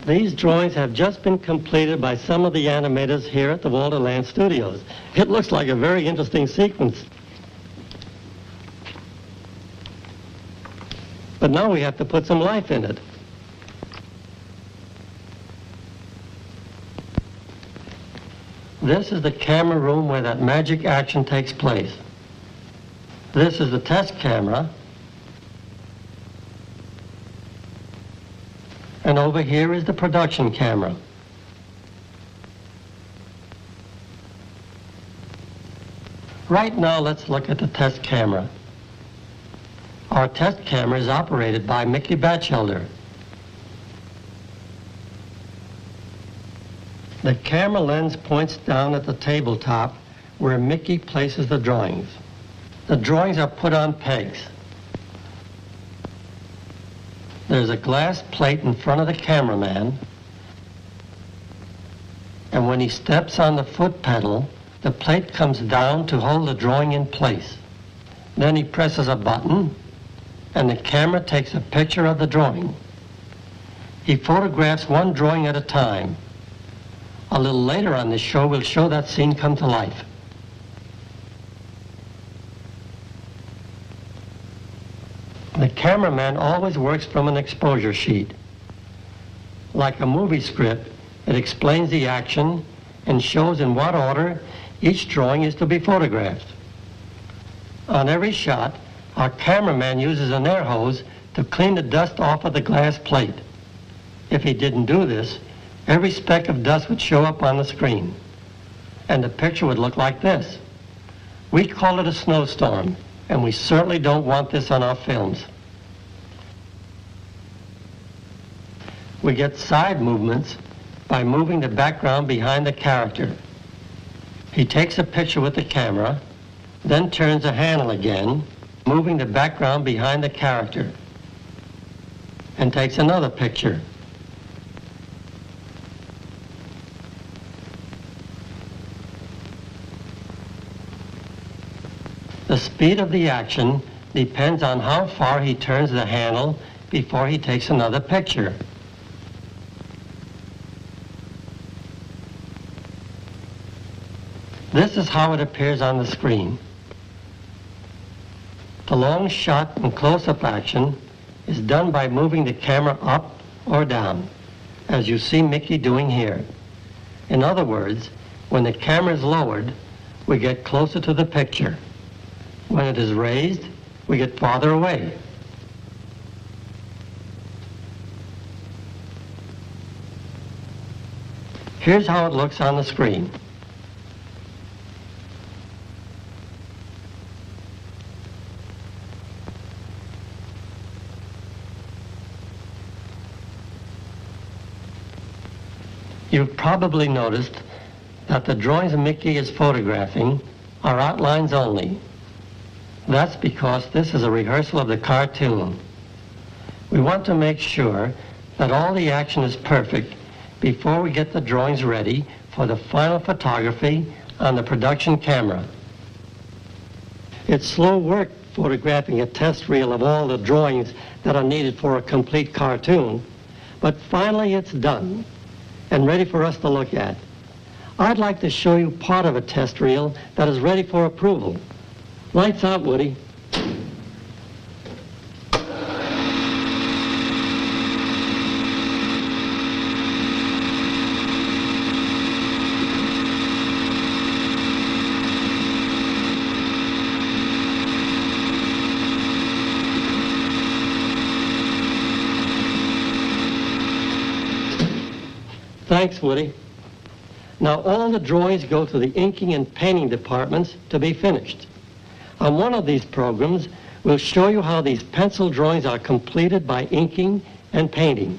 These drawings have just been completed by some of the animators here at the Walter Land Studios. It looks like a very interesting sequence. But now we have to put some life in it. This is the camera room where that magic action takes place. This is the test camera. And over here is the production camera. Right now, let's look at the test camera. Our test camera is operated by Mickey Batchelder. The camera lens points down at the tabletop where Mickey places the drawings. The drawings are put on pegs. There's a glass plate in front of the cameraman, and when he steps on the foot pedal, the plate comes down to hold the drawing in place. Then he presses a button, and the camera takes a picture of the drawing. He photographs one drawing at a time. A little later on this show, we'll show that scene come to life. The cameraman always works from an exposure sheet. Like a movie script, it explains the action and shows in what order each drawing is to be photographed. On every shot, our cameraman uses an air hose to clean the dust off of the glass plate. If he didn't do this, every speck of dust would show up on the screen, and the picture would look like this. We call it a snowstorm, and we certainly don't want this on our films. We get side movements by moving the background behind the character. He takes a picture with the camera, then turns the handle again, moving the background behind the character, and takes another picture. The speed of the action depends on how far he turns the handle before he takes another picture. This is how it appears on the screen. The long shot and close-up action is done by moving the camera up or down, as you see Mickey doing here. In other words, when the camera is lowered, we get closer to the picture. When it is raised, we get farther away. Here's how it looks on the screen. You've probably noticed that the drawings Mickey is photographing are outlines only. That's because this is a rehearsal of the cartoon. We want to make sure that all the action is perfect before we get the drawings ready for the final photography on the production camera. It's slow work photographing a test reel of all the drawings that are needed for a complete cartoon, but finally it's done and ready for us to look at. I'd like to show you part of a test reel that is ready for approval. Lights out, Woody. Thanks, Woody. Now all the drawings go to the inking and painting departments to be finished. On one of these programs, we'll show you how these pencil drawings are completed by inking and painting.